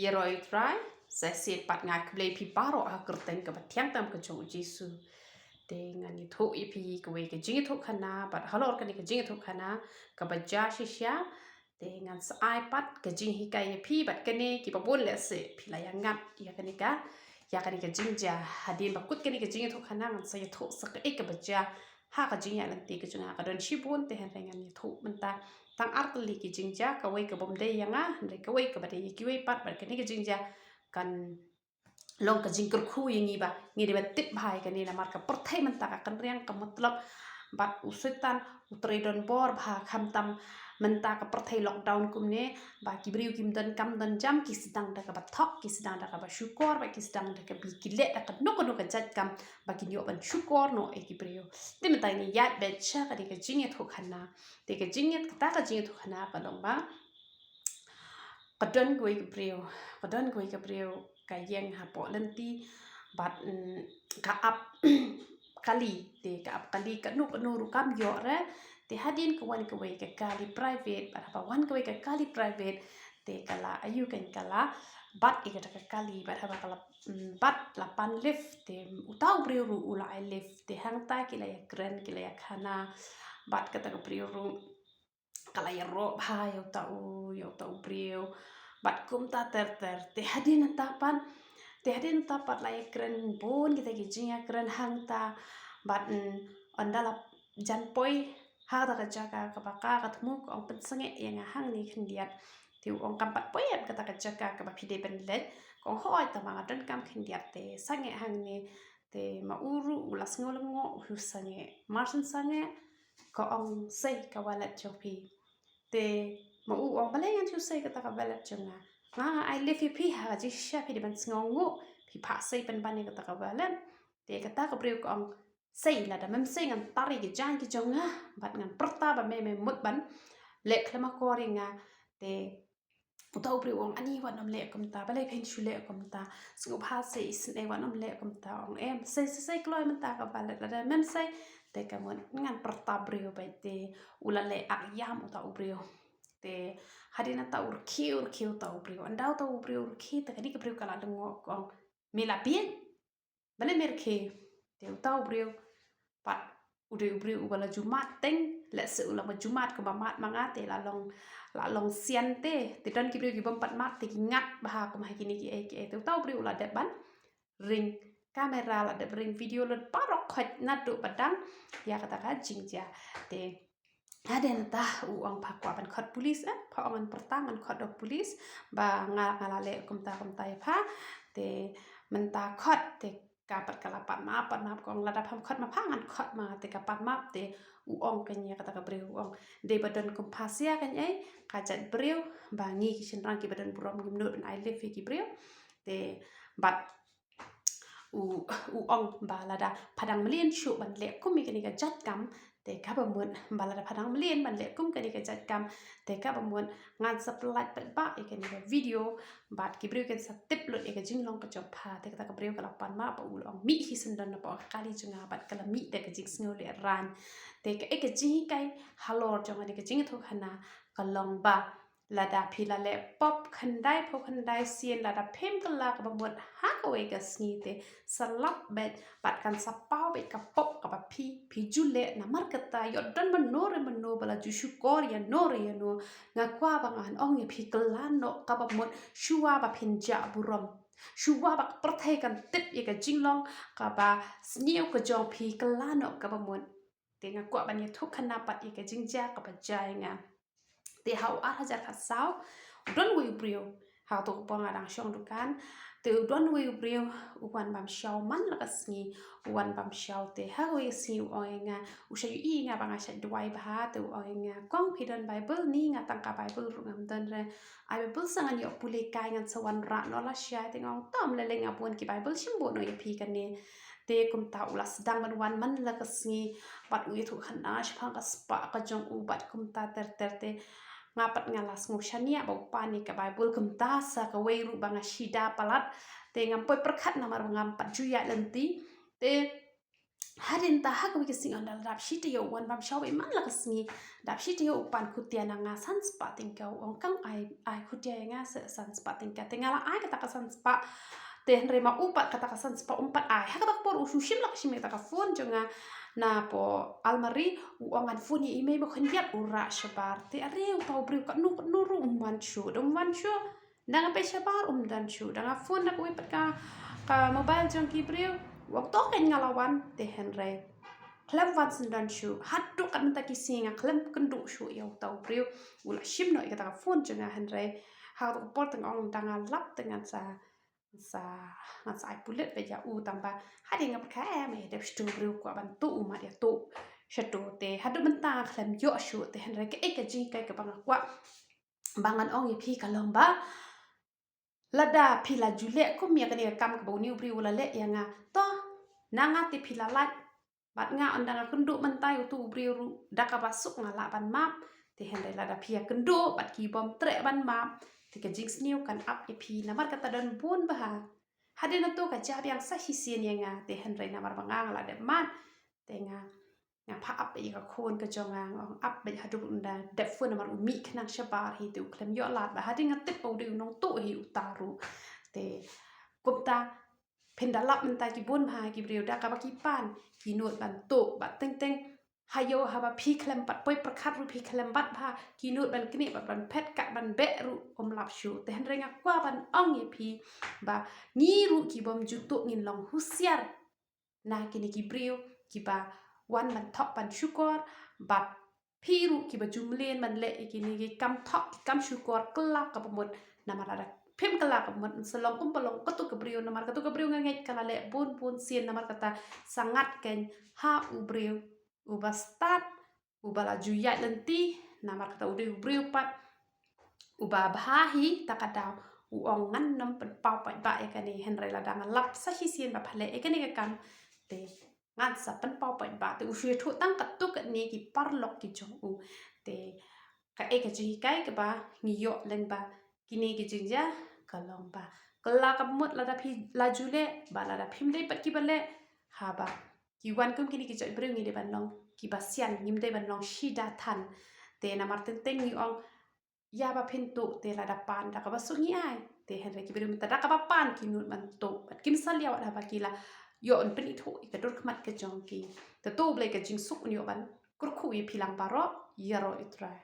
Yeroi try saya set pat ngak ble pi paro ha kerten ka batyang tam ka chong jisu dengan itu ipi kwe ke jing itu khana pat halor kan ke jing itu khana ka baja shisha dengan sai pat ke jing hi kai pi bat kene ki babon le se pi la yang ngap ya kan ka jing ja hadin bakut kene ke jing itu khana ngan saya tho sak e ka baja ha ka jing ya lanti ke jing ka don shibun te han dengan itu menta tang arkli ki jing ja ka wei ka bom de yanga re ka wei ka ba de ki wei pat bat kene ke jing ja kan long ka jing kur khu yang iba ngi de tip bhai ka ni na mar ka perthai man ta kan riang ka matlab bat usitan utredon bor bha kham tam man ta ka perthai lockdown kum ne ba ki briu kim dan kam dan jam ki sidang da ka ba thok ki sidang da ka ba syukur ba ki sidang da ka bi ki le da ka no ka jat kam ba ki yo ban syukur no e ki briu te man ta ni yat be cha ka de ka jing et ho khana te ka jing et ta ka jing et ho khana ka long ba kadon goi ka briu ka yang ha po lenti bat ka ap kali te ka ap kali ka nu ru kam yo re te hadin ka wan ka wei ka kali private bat ha wan ka wei ka kali private te kala ayu kan kala bat ika ka kali bat ha kala bat la pan lift te utau briu ru ula ai lift te hang ta ki la ya kren ki la ya khana bat ka ta ka briu ru kala ya ro bha yo ta u briu bat kum ta ter te hadin tapan te hadin tapat la kren bon kita ki jinga kren hang ta bat ondala jan poi ha ta ka jaga ka baka ka thmu ko ong pensange yang hang ni khindiat ti ong kam pat poi ka ta ka jaga ka ba phide ben le ko hoi ta ma dan kam khindiat te sange hang ni te ma uru ulas ngolngo hu sange marsan sange ko ong sei ka walat chopi te ma u ong balengan chu sei ka ta ka walat chunga ai live pi ha ji sha pi de ban sngongu pi pha sei ban ban ni ka ta ka walat te ka ta ka priu ko ong sei la da mem sei ngan tari ki jan ki jonga bat ngan perta ba me mut ban le klama ko ringa te utau priu ong ani wan nom le kum ta ba le pen chu le kum ta sngo pha sei sne wan nom le kum ta ong em sei kloi man ta ka walat la da mem sei te ka mon ngan perta priu ba te ula le ak yam utau priu te hadina ta urki tau priu andau tau priu urki ta kadi ka priu kala dengo kong mila bien bale merke te tau priu pat ude priu ubala jumat teng le se ula ma jumat ko ba mat manga te la long sian te dan ki priu ki bom pat mat te ki ngat ba ko ma kini ki e te tau priu la de ban ring kamera la de ring video la parok khot na tu padang ya kata ka jingja te ada entah uang pakwa ban khot polis pa ongan pertangan khot dok polis ba ngalale kumta ya pa te menta khot te kapat kalapat ma kong lada pam khot ma pangan khot ma te kapat ma te uong kanya kata ka breu uong de badan kumpasia kan ai kajat breu ba ngi kishin rang ki badan burom gimno ben ai live ki breu te bat uong ba lada padang melien shu ban le kum mi ka jat kam te ka ba mun balada padang melien ban le kum kani ka jat kam te ka ba mun ngan saplat pat ba e kani ka video bat ki breu ken sa tip lot e ka jing long ka chop pha te ka ka breu ka la pan ma pa ulong mi hi sin dan pa kali junga bat kala mi te ka jing sngo le ran te ka e ka jing kai halor jong ani ka jing tho khana ka long ba lada phila le pop khandai sien lada phem kala ka ba mun ha ka we ka sni te salap bet pat kan sapau bet ka pop ka ba pi jule na markata yo dan mano bala ju syukur ya no nga kwa ba ngan ong ye pi kelan no ka ba mun shua ba pinja burom shua ba perthai kan tip ye ka jinglong ka ba sniu ka jong pi kelan no ka ba mun te nga kwa ba ni thuk khana pat ye ka jingja ka ba jai nga te hau hajar ka sao don wi brio hau to pong adang shong dukan te don wi brio uwan bam shao man la kasni uwan bam shao te ha wi si oinga usha yu nga banga sha dwai ba te oinga kong pidon bible ni nga tangka bible rungam don re ai bible sangan yo pule kai ngan sawan ra no la sha te ngong tom le lenga pun ki bible shimbo no ye pi kan ne te kum ta ulas dang ban wan man la kasni pat wi thu khana shphang ka spa ka jong u bat kum ta ter te ngapat ngalas ngushania bau pani ka bible kum ta sa ka wei ru banga shida palat te ngampoi perkhat namar ngampat juya lenti te hadin ta hak wi kesing on dap shit yo wan bam shaw man la kesingi dap shit yo pan kutia na nga san spa tingkau ong kang ai kutia nga san spa tingka tingala ai kata ka san spa te henre ma upat kata ka san spa umpat ai hak tak por usushim la kishim ta ka phone jonga na po almari uangan phone i ime mo khendiat ura shabar te are tau bri ka nu ru man chu danga pe shabar dan chu danga phone na ko ipat ka mobile jong ki bri waktu kan ngalawan te henre klem van sendan chu hatu kan ta kisinga klem kendu chu yau tau bri ula shim no ikata ka phone jonga henre ha to por tang ong danga lap dengan sa ai pulet be ja u tamba hadi ngap ka me de stu bri ko ban tu ma dia tu shatu te hadu menta klem yo shu te henre ke ka ji ka bang kwa bangan ong i phi ka lomba lada pila jule ko mia ka ni kam ka boni bri wala le yanga to nanga ti pila lat bat nga andanga kendu mentai tu bri ru daka basuk ngala ban map te henre lada pia kendu bat ki bom tre ban map te ka jing sniu kan up i phi namar kata dan bun bah hadina to ka jab yang sa hisien yanga te henre namar bangang la de mat te nga pa up i ka khon ka jonga ong up be hadu unda de fu namar umi khnang shabar hi tu klem yo lat ba hadinga tip o de nong tu hi utaru te kupta pendalap mentai ki bun bha ki brio da ka ba ki pan ki not ban to ba teng teng hayo haba phi klem pat poi prakhat ru phi klem bat bha ki not ban kni ban phet kat ban be ru om lap shu te hen renga kwa ban ong ye phi ba ni ru ki bom jutu ngin long husiar na kini ki brio ki ba wan ban thok ban shukor bat phi ru ki ba jumlen ban le kini ki kam thok kam shukor kelak ka pemut namara phim kala ka man salong palong katu ka brio namar katu ka brio ngai kala le bun sien namar kata sangat ken ha u brio u bastat u bala juya lenti namar kata u brio pat u ba bhahi takada u ong ngan nam pen pau pa ba e kani henry la dang lap sa hi sien ba phale e kani ka kam te ngan sa pen pau pa ba te u shwe thu tang katu ka ni ki parlok ki jong u te ka e ka ji kai ka ba ngi yo len ba kini ki jinja kalong ba kala ka mut la da phi la jule ba la da phim dei pat ki bale ha ba ki wan kum kini ki joi brung ni de ban long ki ba sian ngim de ban long shida than te na mar ten teng ni ong ya ba phin tu te la da pan da ka ba su ni ai te hen re ki brum ta da ka ba pan ki nut man tu pat kim sal ya da ba ki la yo on pen i thu ka dur khmat ka jong ki te tu ble ka jing suk ni ban kur khu i philang ba ro ya ro i trai